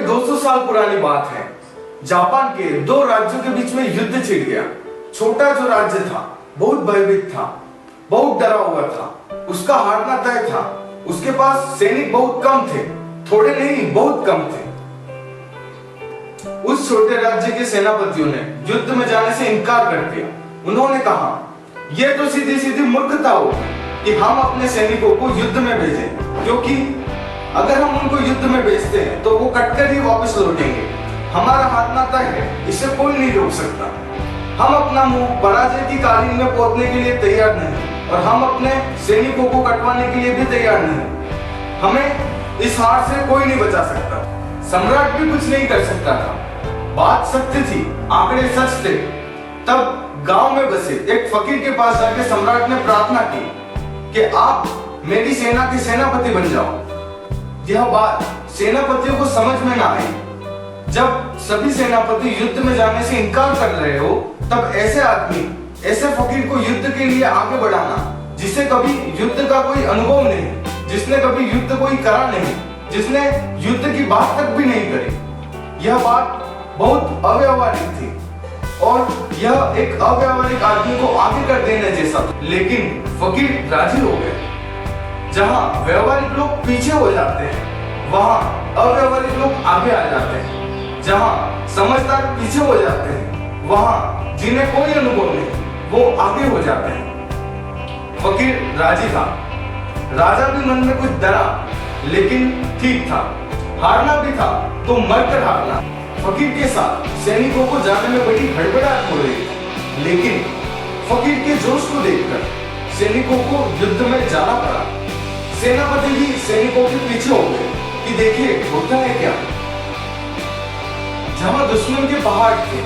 करीब 200 साल पुरानी बात है। जापान के दो राज्यों के बीच में युद्ध छिड़ गया। छोटा जो राज्य था बहुत भयभीत था, बहुत डरा हुआ था, उसका हारना तय था। उसके पास सैनिक बहुत कम थे, थोड़े नहीं बहुत कम थे। उस छोटे राज्य के सेनापतियों ने युद्ध में जाने से इनकार कर दिया। उन्होंने कहा, यह तो सीधी सीधी मूर्खता हो कि हम अपने सैनिकों को युद्ध में भेजें, क्योंकि अगर हम उनको युद्ध में भेजते हैं तो वो कटकर ही वापस लौटेंगे। हमारा हारना तय है, इसे कोई नहीं रोक सकता। हम अपना मुंह पराजय की कालीन में पोतने के लिए तैयार नहीं और हम अपने सैनिकों को कटवाने के लिए भी तैयार नहीं। हमें इस हार से कोई नहीं बचा सकता। सम्राट भी कुछ नहीं कर सकता था। बात सत्य थी, आंकड़े सच थे। तब गांव में बसे एक फकीर के पास जाकर सम्राट ने प्रार्थना की कि आप मेरी सेना के सेनापति बन जाओ। यह बात सेनापतियों को समझ में ना आई। जब सभी सेनापति युद्ध में जाने से इनकार कर रहे हो, तब ऐसे आदमी, ऐसे फकीर को युद्ध के लिए आगे बढ़ाना, जिसे कभी युद्ध का कोई अनुभव नहीं, जिसने कभी युद्ध कोई करा नहीं, जिसने युद्ध की बात तक भी नहीं करी, यह बात बहुत अव्यावहारिक थी और यह एक अव्यावहारिक आदमी को आगे कर देने जैसा था। लेकिन फकीर राजी हो गए। जहां व्यवहारिक लोग पीछे हो जाते हैं, वहां अव्यवहारिक लोग आगे आ जाते हैं। जहां समझदार पीछे हो जाते हैं, वहां जिन्हें कोई अनुभव नहीं, वो आगे हो जाते हैं। फकीर राजी था। राजा भी मन में कुछ डरा, लेकिन ठीक था। हारना भी था तो मरकर हारना। फकीर के साथ सैनिकों को जाने में बड़ी हड़बड़ाहट हो रही थी, लेकिन फकीर के जोश को देखकर सैनिकों को युद्ध में जाना पड़ा। सेनापति भी सैनिकों के पीछे हो गए कि देखिए होता है क्या। जहां दुश्मन के पहाड़ थे,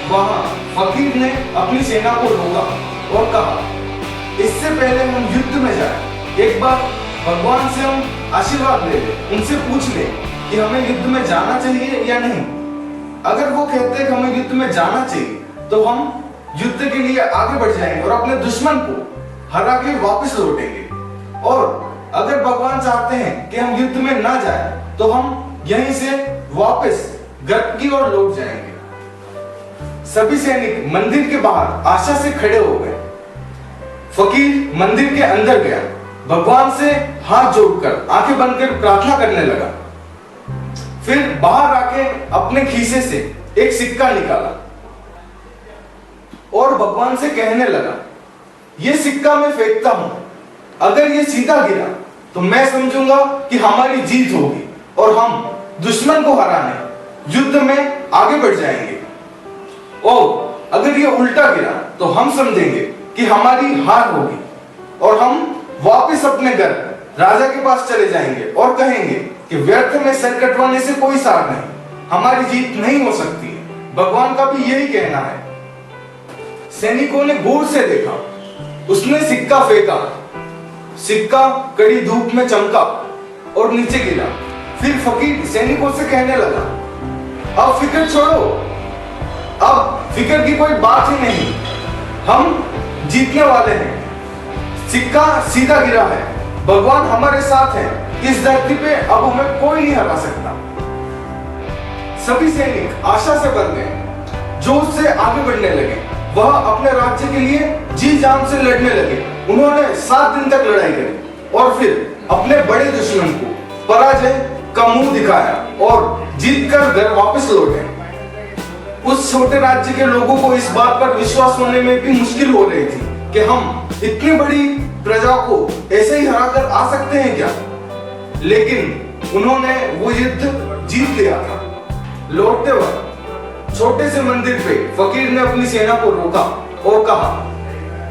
वहां फकीर ने अपनी सेना को रोका और कहा, इससे पहले हम युद्ध में जाएं, एक बार भगवान से हम आशीर्वाद ले लें, उनसे पूछ लें कि हमें युद्ध में जाना चाहिए या नहीं। अगर वो कहते हैं कि हमें युद्ध में जाना चाहिए, तो हम युद्ध के लिए आगे बढ़ जाएंगे और अपने दुश्मन को हरा के वापस लौटेंगे। और अगर भगवान चाहते हैं कि हम युद्ध में ना जाएं, तो हम यहीं से वापस घर की ओर लौट जाएंगे। सभी सैनिक मंदिर के बाहर आशा से खड़े हो गए। फकीर मंदिर के अंदर गया, भगवान से हाथ जोड़कर आंखें बंद कर प्रार्थना करने लगा। फिर बाहर आके अपने खीसे से एक सिक्का निकाला और भगवान से कहने लगा, ये सिक्का मैं फेंकता हूं, अगर ये सीधा गिरा तो मैं समझूंगा कि हमारी जीत होगी और हम दुश्मन को हराने युद्ध में आगे बढ़ जाएंगे। और अगर ये उल्टा गिरा तो हम समझेंगे कि हमारी हार होगी और हम वापस अपने घर राजा के पास चले जाएंगे और कहेंगे कि व्यर्थ में सर कटवाने से कोई सार नहीं, हमारी जीत नहीं हो सकती है। भगवान का भी यही कहना है। सैनिकों ने गौर से देखा, उसने सिक्का फेंका, सिक्का कड़ी धूप में चमका और नीचे गिरा। फिर फकीर सैनिकों से कहने लगा, अब फिक्र छोड़ो, अब फिक्र की कोई बात ही नहीं, हम जीतने वाले हैं। सिक्का सीधा गिरा है, भगवान हमारे साथ है, इस धरती पे अब हमें कोई नहीं हरा सकता। सभी सैनिक आशा से भर गए, जोश से आगे बढ़ने लगे। वह अपने राज्य के लिए जी जान से लड़ने लगे। उन्होंने 7 दिन तक लड़ाई करी और फिर अपने बड़े दुश्मन को पराजय का मुंह दिखाया और जीतकर घर वापस लौटे। उस छोटे राज्य के लोगों को इस बात पर विश्वास होने में भी मुश्किल हो रही थी कि हम इतनी बड़ी प्रजा को ऐसे ही हराकर आ सकते हैं क्या। लेकिन उन्होंने वो युद्ध जीत लिया था। लौटते वक्त छोटे से मंदिर पे फकीर ने अपनी सेना को रोका और कहा,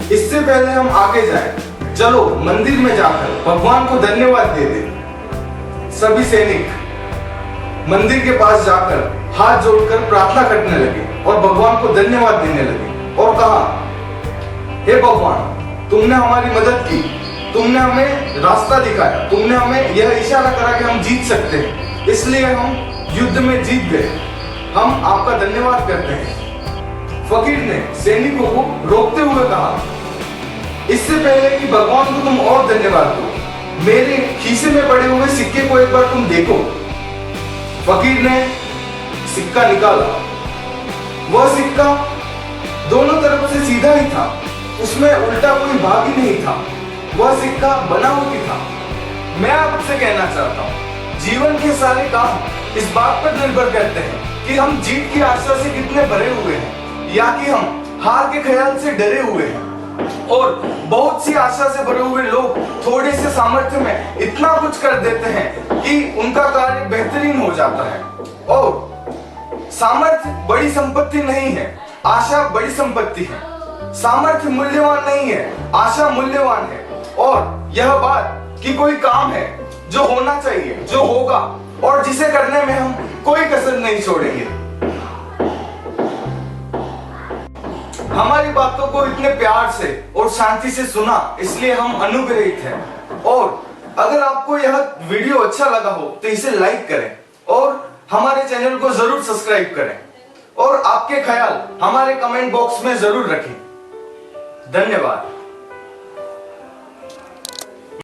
इससे पहले हम आगे जाएं, चलो मंदिर में जाकर भगवान को धन्यवाद दे दें। सभी सैनिक मंदिर के पास जाकर हाथ जोड़कर प्रार्थना करने लगे और भगवान को धन्यवाद देने लगे और कहा, हे भगवान, तुमने हमारी मदद की, तुमने हमें रास्ता दिखाया, तुमने हमें यह इशारा करा कि हम जीत सकते हैं, इसलिए हम युद्ध में जीत गए। हम आपका धन्यवाद करते हैं। फकीर ने सैनिकों को रोकते हुए कहा, इससे पहले कि भगवान को तुम और धन्यवाद दो, मेरे खीसे में पड़े हुए सिक्के को एक बार तुम देखो। फकीर ने सिक्का निकाला। वह सिक्का दोनों तरफ से सीधा ही था, उसमें उल्टा कोई भाग ही नहीं था। वह सिक्का बनावटी था। मैं आपसे कहना चाहता हूँ, जीवन के सारे काम इस बात पर निर्भर करते हैं कि हम जीत की आशा से कितने भरे हुए हैं या कि हम हार के ख्याल से डरे हुए हैं। और बहुत सी आशा से भरे हुए लोग थोड़े से सामर्थ्य में इतना कुछ कर देते हैं कि उनका कार्य बेहतरीन हो जाता है। और सामर्थ्य बड़ी संपत्ति नहीं है, आशा बड़ी संपत्ति है। सामर्थ्य मूल्यवान नहीं है, आशा मूल्यवान है। और यह बात कि कोई काम है जो होना चाहिए, जो होगा और जिसे करने में हम कोई कसर नहीं छोड़ेंगे। हमारी बातों को इतने प्यार से और शांति से सुना, इसलिए हम अनुग्रहित हैं। और अगर आपको यह वीडियो अच्छा लगा हो तो इसे लाइक करें और हमारे चैनल को जरूर सब्सक्राइब करें और आपके ख्याल हमारे कमेंट बॉक्स में जरूर रखें। धन्यवाद।